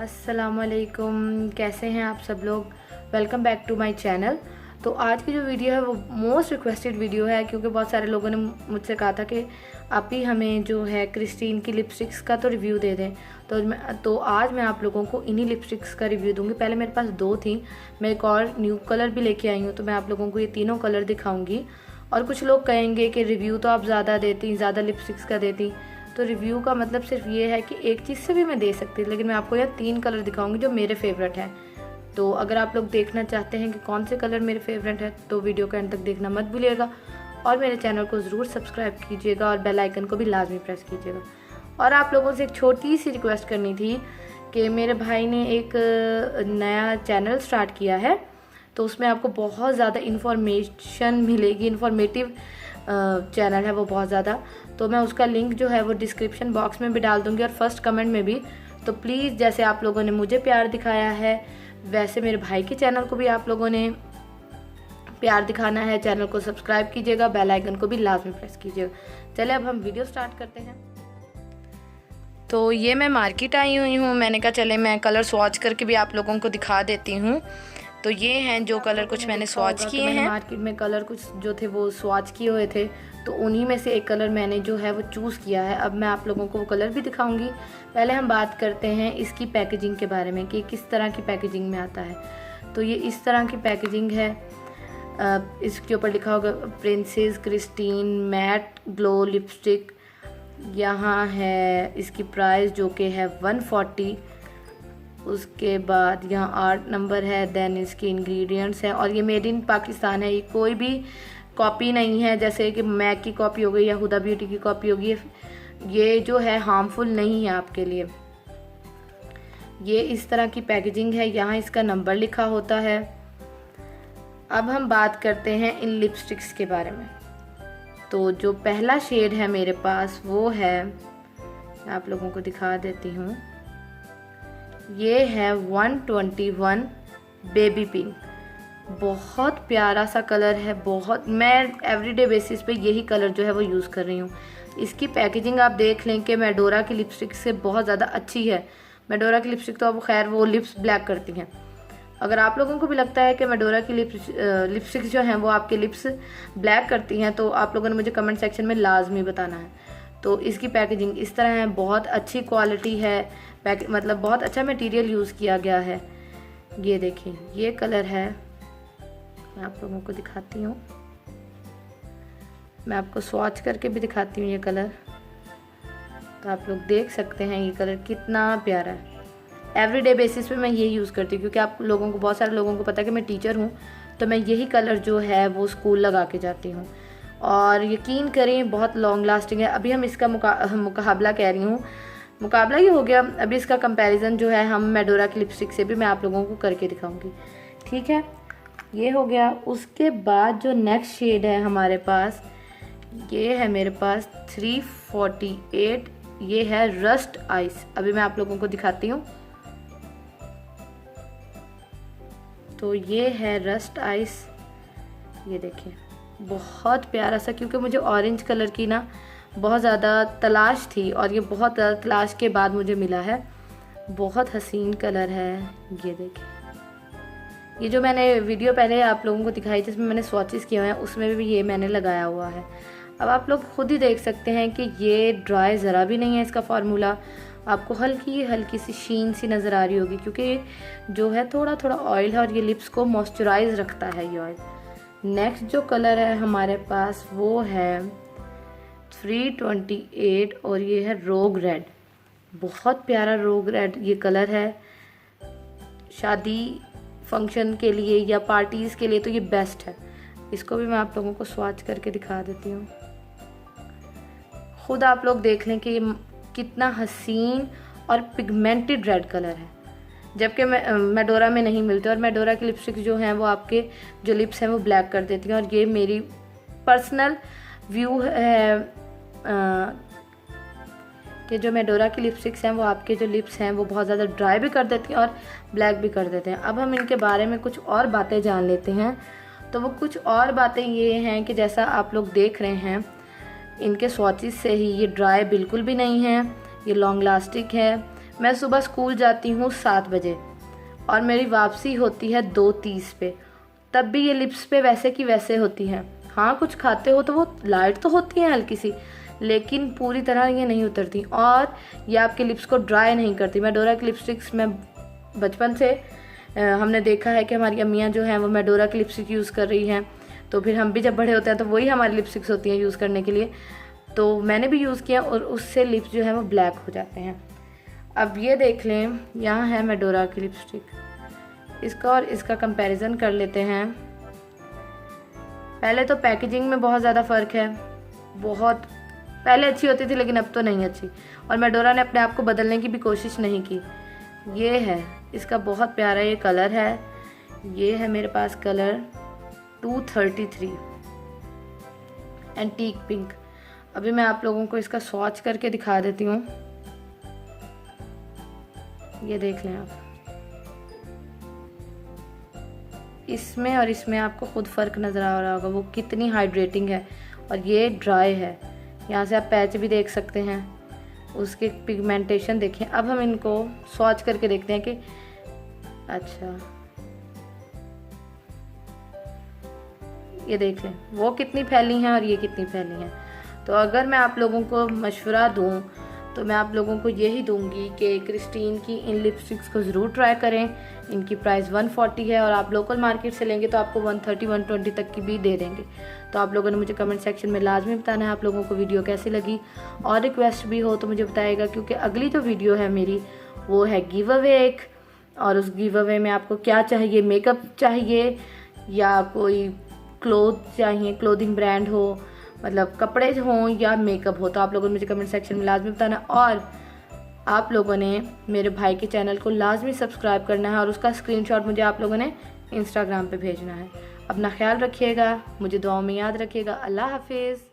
अस्सलामुअलैकुम, कैसे हैं आप सब लोग। Welcome back to my channel. तो आज की जो वीडियो है वो मोस्ट रिक्वेस्टेड वीडियो है, क्योंकि बहुत सारे लोगों ने मुझसे कहा था कि आप ही हमें जो है क्रिस्टीन की लिपस्टिक्स का तो रिव्यू दे दें। तो आज मैं आप लोगों को इन्हीं लिपस्टिक्स का रिव्यू दूंगी। पहले मेरे पास 2 थी, मैं एक और न्यू कलर भी लेके आई हूँ, तो मैं आप लोगों को ये तीनों कलर दिखाऊँगी। और कुछ लोग कहेंगे कि रिव्यू तो आप ज़्यादा देती, ज़्यादा लिपस्टिक्स का देती, तो रिव्यू का मतलब सिर्फ ये है कि एक चीज़ से भी मैं दे सकती, लेकिन मैं आपको यहाँ 3 कलर दिखाऊंगी जो मेरे फेवरेट हैं। तो अगर आप लोग देखना चाहते हैं कि कौन से कलर मेरे फेवरेट है तो वीडियो को एंड तक देखना मत भूलिएगा, और मेरे चैनल को ज़रूर सब्सक्राइब कीजिएगा और बेल आइकन को भी लाजमी प्रेस कीजिएगा। और आप लोगों से एक छोटी सी रिक्वेस्ट करनी थी कि मेरे भाई ने एक नया चैनल स्टार्ट किया है, तो उसमें आपको बहुत ज़्यादा इन्फॉर्मेशन मिलेगी, इन्फॉर्मेटिव चैनल है वो बहुत ज़्यादा। तो मैं उसका लिंक जो है वो डिस्क्रिप्शन बॉक्स में भी डाल दूँगी और फर्स्ट कमेंट में भी। तो प्लीज़ जैसे आप लोगों ने मुझे प्यार दिखाया है, वैसे मेरे भाई के चैनल को भी आप लोगों ने प्यार दिखाना है। चैनल को सब्सक्राइब कीजिएगा, बेल आइकन को भी लाजमी प्रेस कीजिएगा। चलिए अब हम वीडियो स्टार्ट करते हैं। तो ये मैं मार्केट आई हुई हूँ, मैंने कहा चले मैं कलर स्वॉच करके भी आप लोगों को दिखा देती हूँ। तो ये हैं जो कलर कुछ मैंने स्वॉच किए हैं। मार्केट में कलर कुछ जो थे वो स्वॉच किए हुए थे, तो उन्हीं में से एक कलर मैंने जो है वो चूज़ किया है। अब मैं आप लोगों को वो कलर भी दिखाऊंगी। पहले हम बात करते हैं इसकी पैकेजिंग के बारे में कि किस तरह की पैकेजिंग में आता है। तो ये इस तरह की पैकेजिंग है। इसके ऊपर लिखा होगा princess Christine matte glow lipstick. यहाँ है इसकी प्राइस जो कि है 140। उसके बाद यहाँ 8 नंबर है, देन इसके इंग्रेडिएंट्स हैं, और ये मेड इन पाकिस्तान है। ये कोई भी कॉपी नहीं है, जैसे कि मैक की कॉपी हो गई या हुदा ब्यूटी की कॉपी होगी। ये जो है हार्मफुल नहीं है आपके लिए। ये इस तरह की पैकेजिंग है, यहाँ इसका नंबर लिखा होता है। अब हम बात करते हैं इन लिपस्टिक्स के बारे में। तो जो पहला शेड है मेरे पास वो है, मैं आप लोगों को दिखा देती हूँ, ये है 121 बेबी पिंक। बहुत प्यारा सा कलर है, बहुत, मैं एवरीडे बेसिस पे यही कलर जो है वो यूज़ कर रही हूँ। इसकी पैकेजिंग आप देख लें कि मेडोरा की लिपस्टिक से बहुत ज़्यादा अच्छी है। मेडोरा की लिपस्टिक तो अब खैर वो लिप्स ब्लैक करती हैं। अगर आप लोगों को भी लगता है कि मेडोरा की लिपस्टिक्स जो हैं वो आपके लिप्स ब्लैक करती हैं, तो आप लोगों ने मुझे कमेंट सेक्शन में लाजमी बताना है। तो इसकी पैकेजिंग इस तरह है, बहुत अच्छी क्वालिटी है, मतलब बहुत अच्छा मटेरियल यूज़ किया गया है। ये देखिए ये कलर है, मैं आप लोगों को दिखाती हूँ, मैं आपको स्वॉच करके भी दिखाती हूँ ये कलर, तो आप लोग देख सकते हैं ये कलर कितना प्यारा है। एवरीडे बेसिस पे मैं ये यूज़ करती हूँ, क्योंकि आप लोगों को, बहुत सारे लोगों को पता है कि मैं टीचर हूँ, तो मैं यही कलर जो है वो स्कूल लगा के जाती हूँ, और यकीन करें बहुत लॉन्ग लास्टिंग है। अभी हम इसका मुकाबला कह रही हूँ, मुकाबला ही हो गया। अभी इसका कंपैरिजन जो है हम मेडोरा की लिपस्टिक से भी मैं आप लोगों को करके दिखाऊंगी, ठीक है। ये हो गया। उसके बाद जो नेक्स्ट शेड है हमारे पास, ये है मेरे पास 348, ये है रस्ट आइस। अभी मैं आप लोगों को दिखाती हूँ। तो ये है रस्ट आइस, ये देखिए बहुत प्यारा सा, क्योंकि मुझे ऑरेंज कलर की ना बहुत ज़्यादा तलाश थी, और ये बहुत ज़्यादा तलाश के बाद मुझे मिला है। बहुत हसीन कलर है, ये देखिए। ये जो मैंने वीडियो पहले आप लोगों को दिखाई जिसमें मैंने स्वॉचेस किए हुए हैं, उसमें भी ये मैंने लगाया हुआ है। अब आप लोग खुद ही देख सकते हैं कि ये ड्राई ज़रा भी नहीं है। इसका फार्मूला आपको हल्की हल्की सी शीन सी नज़र आ रही होगी, क्योंकि जो है थोड़ा थोड़ा ऑयल है, और ये लिप्स को मॉइस्चराइज रखता है ये ऑयल। नेक्स्ट जो कलर है हमारे पास वो है 328, और ये है रोग रेड। बहुत प्यारा रोग रेड ये कलर है। शादी फंक्शन के लिए या पार्टीज़ के लिए तो ये बेस्ट है। इसको भी मैं आप लोगों को स्वॉच करके दिखा देती हूँ, खुद आप लोग देख लें कि ये कितना हसीन और पिगमेंटेड रेड कलर है, जबकि मेडोरा में नहीं मिलते। और मेडोरा की लिपस्टिक जो हैं वो आपके जो लिप्स हैं वो ब्लैक कर देती हैं, और ये मेरी पर्सनल व्यू है कि जो मेडोरा की लिपस्टिक्स हैं वो आपके जो लिप्स हैं वो बहुत ज़्यादा ड्राई भी कर देती हैं और ब्लैक भी कर देते हैं। अब हम इनके बारे में कुछ और बातें जान लेते हैं। तो वो कुछ और बातें ये हैं कि जैसा आप लोग देख रहे हैं, इनके स्वॉचेस से ही ये ड्राई बिल्कुल भी नहीं है, ये लॉन्ग लास्टिक है। मैं सुबह स्कूल जाती हूँ 7 बजे और मेरी वापसी होती है 2:30 पे, तब भी ये लिप्स पे वैसे की वैसे होती हैं। हाँ, कुछ खाते हो तो वो लाइट तो होती हैं हल्की सी, लेकिन पूरी तरह ये नहीं उतरती और ये आपके लिप्स को ड्राई नहीं करती। मेडोरा की लिपस्टिक्स में बचपन से हमने देखा है कि हमारी अम्मियाँ जो हैं वो मेडोरा की लिपस्टिक यूज़ कर रही हैं, तो फिर हम भी जब बड़े होते हैं तो वही हमारी लिपस्टिक्स होती हैं यूज़ करने के लिए। तो मैंने भी यूज़ किया और उससे लिप्स जो है वो ब्लैक हो जाते हैं। अब ये देख लें, यहाँ है मेडोरा की लिपस्टिक, इसका और इसका कंपैरिजन कर लेते हैं। पहले तो पैकेजिंग में बहुत ज़्यादा फ़र्क है, बहुत पहले अच्छी होती थी लेकिन अब तो नहीं अच्छी, और मेडोरा ने अपने आप को बदलने की भी कोशिश नहीं की। ये है इसका बहुत प्यारा ये कलर है, ये है मेरे पास कलर 233 एंटीक पिंक। अभी मैं आप लोगों को इसका स्वॉच करके दिखा देती हूँ, ये देख लें आप। इसमें और इसमें आपको खुद फ़र्क नज़र आ रहा होगा वो कितनी हाइड्रेटिंग है, और ये ड्राई है। यहाँ से आप पैच भी देख सकते हैं, उसके पिगमेंटेशन देखें। अब हम इनको स्वॉच करके देखते हैं कि अच्छा, ये देख लें वो कितनी फैली हैं और ये कितनी फैली हैं। तो अगर मैं आप लोगों को मशवरा दूं तो मैं आप लोगों को यही दूंगी कि क्रिस्टीन की इन लिपस्टिक्स को ज़रूर ट्राई करें। इनकी प्राइस 140 है और आप लोकल मार्केट से लेंगे तो आपको 130-120 तक की भी दे देंगे। तो आप लोगों ने मुझे कमेंट सेक्शन में लाजमी बताना है आप लोगों को वीडियो कैसी लगी, और रिक्वेस्ट भी हो तो मुझे बताइएगा, क्योंकि अगली जो वीडियो है मेरी वो है गिव अवे एक, और उस गिव अवे में आपको क्या चाहिए, मेकअप चाहिए या कोई क्लोथ चाहिए, क्लोथिंग ब्रांड हो, मतलब कपड़े हों या मेकअप हो, तो आप लोगों ने मुझे कमेंट सेक्शन में लाजमी बताना। और आप लोगों ने मेरे भाई के चैनल को लाजमी सब्सक्राइब करना है और उसका स्क्रीनशॉट मुझे आप लोगों ने इंस्टाग्राम पे भेजना है। अपना ख्याल रखिएगा, मुझे दुआओं में याद रखिएगा। अल्लाह हाफिज़।